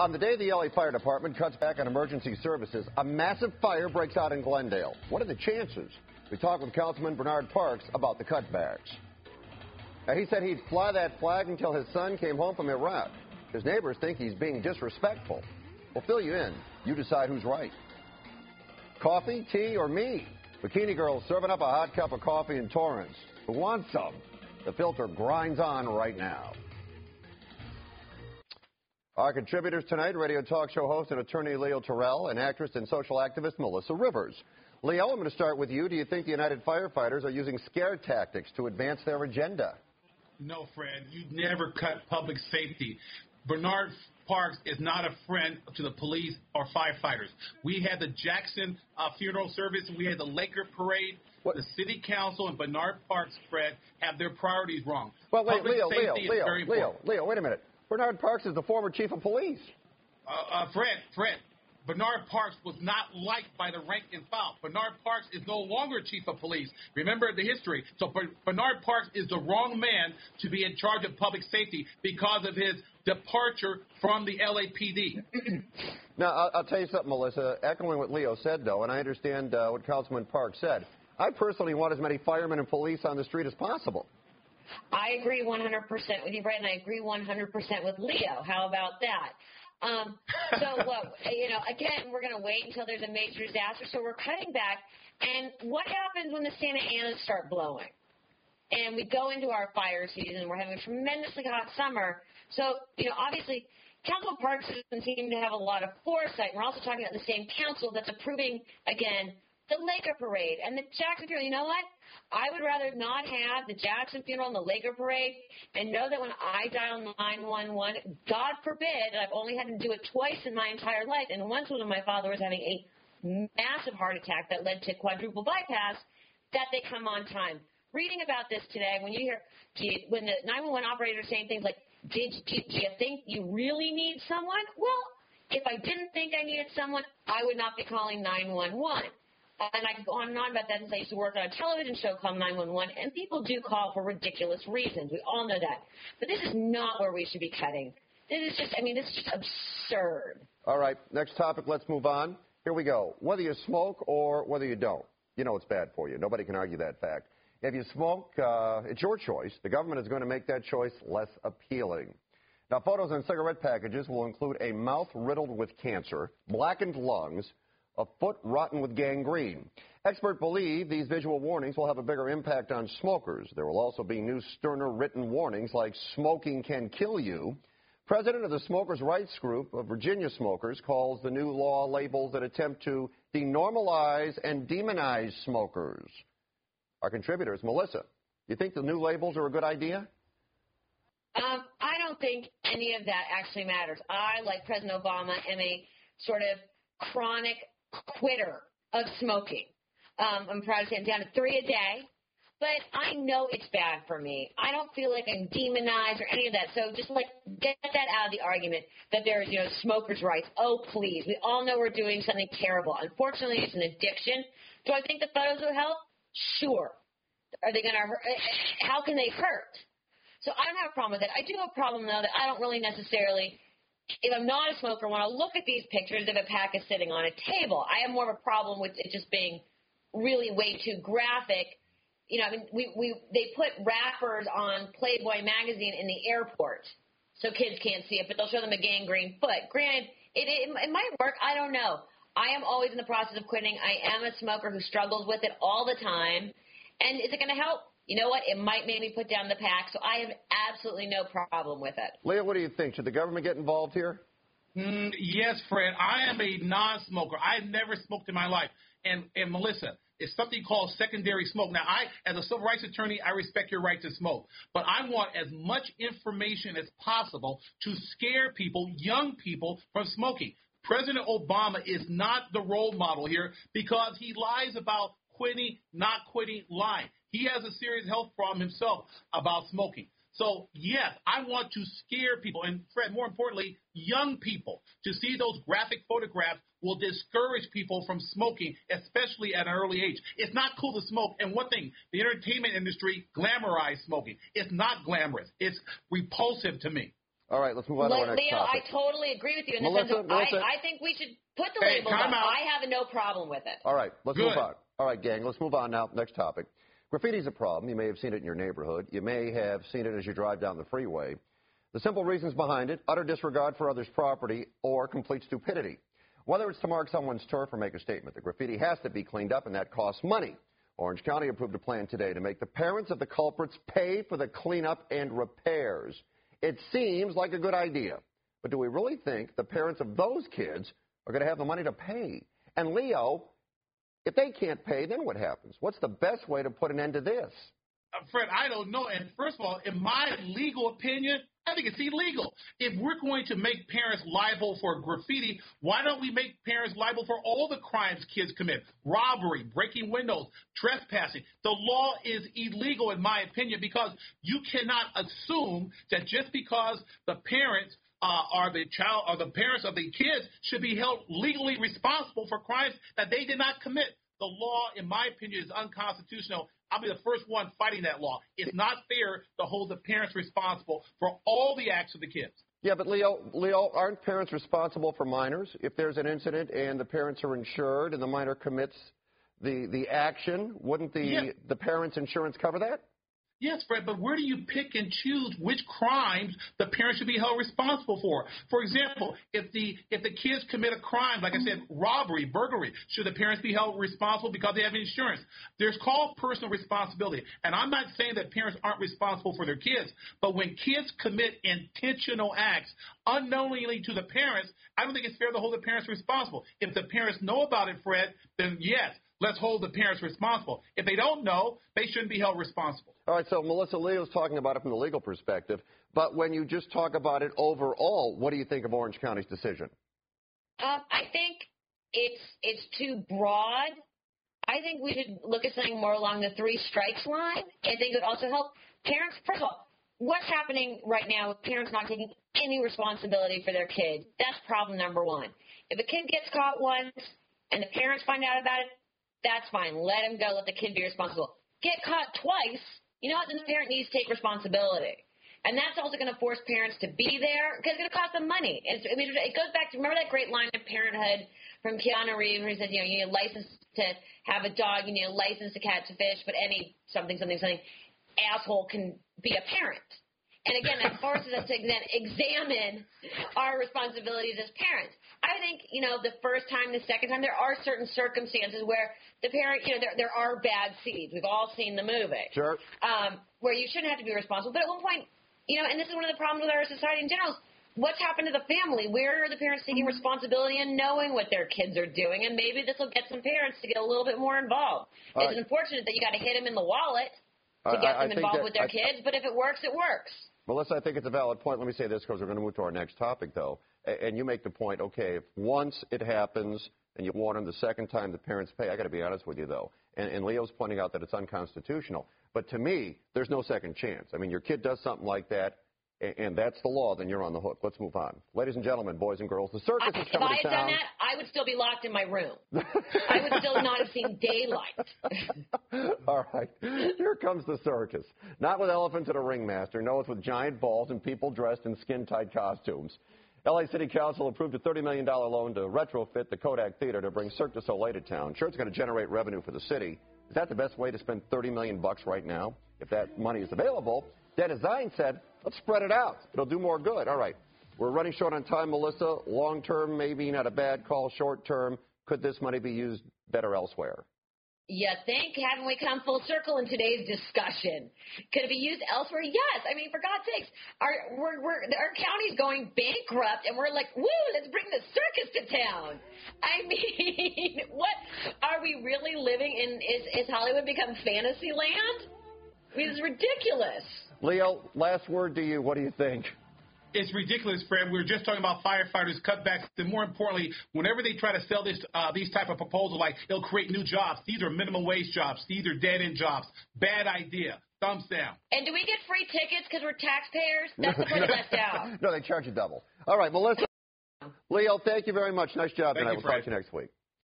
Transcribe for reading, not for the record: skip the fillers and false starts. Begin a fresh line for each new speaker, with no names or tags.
On the day the LA Fire Department cuts back on emergency services, a massive fire breaks out in Glendale. What are the chances? We talked with Councilman Bernard Parks about the cutbacks. Now, he said he'd fly that flag until his son came home from Iraq. His neighbors think he's being disrespectful. We'll fill you in. You decide who's right. Coffee, tea, or me? Bikini girl serving up a hot cup of coffee in Torrance. Who wants some? The filter grinds on right now. Our contributors tonight, radio talk show host and attorney LeoTerrell, and actress and social activist Melissa Rivers. Leo, I'm going to start with you. Do you think the United Firefighters are using scare tactics to advance their agenda?
No, Fred. You never cut public safety. Bernard Parks is not a friend to the police or firefighters. We had the Jackson funeral service. We had the Laker parade. What? The city council and Bernard Parks, Fred, have their priorities wrong.
Well, wait, Leo, wait a minute. Bernard Parks is the former chief of police.
Fred, Bernard Parks was not liked by the rank and file. Bernard Parks is no longer chief of police. Remember the history. So Bernard Parks is the wrong man to be in charge of public safety because of his departure from the LAPD.
Now, I'll tell you something, Melissa. Echoing what Leo said, though, and I understand what Councilman Parks said, I personally want as many firemen and police on the street as possible.
I agree 100% with you, Brett, and I agree 100% with Leo. How about that? Again, we're going to wait until there's a major disaster, so we're cutting back. And what happens when the Santa Anas start blowing? And we go into our fire season. We're having a tremendously hot summer. So, obviously, Councilman Parks doesn't seem to have a lot of foresight. We're also talking about the same council that's approving, again, the Laker Parade and the Jackson funeral. You know what? I would rather not have the Jackson funeral and the Laker Parade and know that when I dial 911, God forbid, I've only had to do it twice in my entire life, and once when my father was having a massive heart attack that led to quadruple bypass, that they come on time. Reading about this today, when you hear, when the 911 operator is saying things like, do you think you really need someone? Well, if I didn't think I needed someone, I would not be calling 911. And I could go on and on about that since I used to work on a television show called 911, and people do call for ridiculous reasons. We all know that. But this is not where we should be cutting. This is just absurd. All right, next topic, let's move on. Here we go. Whether you smoke or whether you don't, you know it's bad for you. Nobody can argue that fact. If you smoke, it's your choice. The government is going to make that choice less appealing. Now, photos on cigarette packages will include a mouth riddled with cancer, blackened lungs, a foot rotten with gangrene. Experts believe these visual warnings will have a bigger impact on smokers. There will also be new, sterner written warnings like smoking can kill you. President of the Smokers' Rights Group of Virginia Smokers calls the new law labels that attempt to denormalize and demonize smokers. Our contributors, Melissa, you think the new labels are a good idea? I don't think any of that actually matters. I, like President Obama, am a sort of chronic quitter of smoking. I'm proud to say I'm down to 3 a day, but I know it's bad for me. I don't feel like I'm demonized or any of that. So just get that out of the argument that there's, smokers' rights. Oh, please. We all know we're doing something terrible. Unfortunately, it's an addiction. Do I think the photos will help? Sure. Are they going to hurt? How can they hurt? So I don't have a problem with it. I do have a problem, though, that I don't really necessarily, if I'm not a smoker, when I look at these pictures of a pack is sitting on a table, I have more of a problem with it just being really way too graphic. They put wrappers on Playboy magazine in the airport so kids can't see it, but they'll show them a gangrene foot. Granted, it might work. I don't know. I am always in the process of quitting. I am a smoker who struggles with it all the time. And is it going to help? You know what? It might make me put down the pack, so I have absolutely no problem with it.
Leah, what do you think? Should the government get involved here?
Yes, Fred. I am a non-smoker. I've never smoked in my life. And Melissa, it's something called secondary smoke. Now, as a civil rights attorney, I respect your right to smoke. But I want as much information as possible to scare people, young people, from smoking. President Obama is not the role model here because he lies about quitting, not quitting, lying. He has a serious health problem himself about smoking. So, yes, I want to scare people, and, Fred, more importantly, young people. To see those graphic photographs will discourage people from smoking, especially at an early age. It's not cool to smoke. And one thing, the entertainment industry glamorized smoking. It's not glamorous. It's repulsive to me.
All right, let's move on to our next
Leo,
topic.
I totally agree with you in the
Melissa,
sense of I think we should put the labels up. I have no problem with it.
All right, let's move on. All right, gang, let's move on now. Next topic. Graffiti's a problem. You may have seen it in your neighborhood. You may have seen it as you drive down the freeway. The simple reasons behind it, utter disregard for others' property or complete stupidity. Whether it's to mark someone's turf or make a statement, the graffiti has to be cleaned up, and that costs money. Orange County approved a plan today to make the parents of the culprits pay for the cleanup and repairs. It seems like a good idea, but do we really think the parents of those kids are going to have the money to pay? And, Leo, if they can't pay, then what happens? What's the best way to put an end to this?
Fred, I don't know. And first of all, in my legal opinion, I think it's illegal. If we're going to make parents liable for graffiti, why don't we make parents liable for all the crimes kids commit? Robbery, breaking windows, trespassing. The law is illegal, in my opinion, because you cannot assume that just because the parents are the child or the parents of the kids should be held legally responsible for crimes that they did not commit. The law, in my opinion, is unconstitutional. I'll be the first one fighting that law. It's not fair to hold the parents responsible for all the acts of the kids.
Yeah, but Leo, aren't parents responsible for minors? If there's an incident and the parents are insured and the minor commits the action, wouldn't the parents' insurance cover that?
Yes, Fred, but where do you pick and choose which crimes the parents should be held responsible for? For example, if the kids commit a crime, like I said, robbery, burglary, should the parents be held responsible because they have insurance? There's called personal responsibility. And I'm not saying that parents aren't responsible for their kids, but when kids commit intentional acts unknowingly to the parents, I don't think it's fair to hold the parents responsible. If the parents know about it, Fred, then yes, let's hold the parents responsible. If they don't know, they shouldn't be held responsible.
All right, so Melissa, Leo's talking about it from the legal perspective, but when you just talk about it overall, what do you think of Orange County's decision?
I think it's too broad. I think we should look at something more along the 3 strikes line. I think it would also help parents. First of all, what's happening right now with parents not taking any responsibility for their kids? That's problem number 1. If a kid gets caught once and the parents find out about it, that's fine. Let him go. Let the kid be responsible. Get caught twice, you know what? Then the parent needs to take responsibility. And that's also going to force parents to be there because it's going to cost them money. It goes back to, remember that great line of Parenthood from Keanu Reeves where he said, you need a license to have a dog, you need a license to catch a fish, but any something asshole can be a parent. And again, that forces us to examine our responsibilities as parents. I think, the first time, the second time, there are certain circumstances where the parent, there are bad seeds. We've all seen the movie.
Sure.
Where you shouldn't have to be responsible. But at one point, and this is one of the problems with our society in general, what's happened to the family? Where are the parents taking responsibility and knowing what their kids are doing? And maybe this will get some parents to get a little bit more involved. It's unfortunate that you got to hit them in the wallet to get them involved with their kids, but if it works, it works.
Melissa, I think it's a valid point. Let me say this because we're going to move to our next topic, though. And you make the point, okay, if once it happens and you warn them the second time the parents pay, I got to be honest with you, though. And Leo's pointing out that it's unconstitutional. But to me, there's no second chance. I mean, your kid does something like that, and that's the law, then you're on the hook. Let's move on. Ladies and gentlemen, boys and girls, the circus is coming to town.
If I had done that, I would still be locked in my room. I would still not have seen daylight.
All right. Here comes the circus. Not with elephants and a ringmaster. No, it's with giant balls and people dressed in skin-tight costumes. L.A. City Council approved a $30 million loan to retrofit the Kodak Theater to bring Cirque du Soleil to town. Sure, it's going to generate revenue for the city. Is that the best way to spend $30 million right now? If that money is available, Dennis Zine said, let's spread it out. It'll do more good. All right. We're running short on time, Melissa. Long term, maybe not a bad call. Short term, could this money be used better elsewhere?
You think? Haven't we come full circle in today's discussion? Could it be used elsewhere? Yes. I mean, for God's sakes, our county's going bankrupt, and we're like, woo, let's bring the circus to town. I mean, what? Are we really living in, is Hollywood become fantasy land? I mean, it's ridiculous.
Leo, last word to you. What do you think?
It's ridiculous, Fred. We were just talking about firefighters, cutbacks, and more importantly, whenever they try to sell these type of proposals, like it'll create new jobs, these are minimum wage jobs, these are dead-end jobs. Bad idea. Thumbs down.
And do we get free tickets because we're taxpayers? That's the part left out.
No, they charge you double. All right, Melissa. Leo, thank you very much. Nice job, and I will talk to you next week.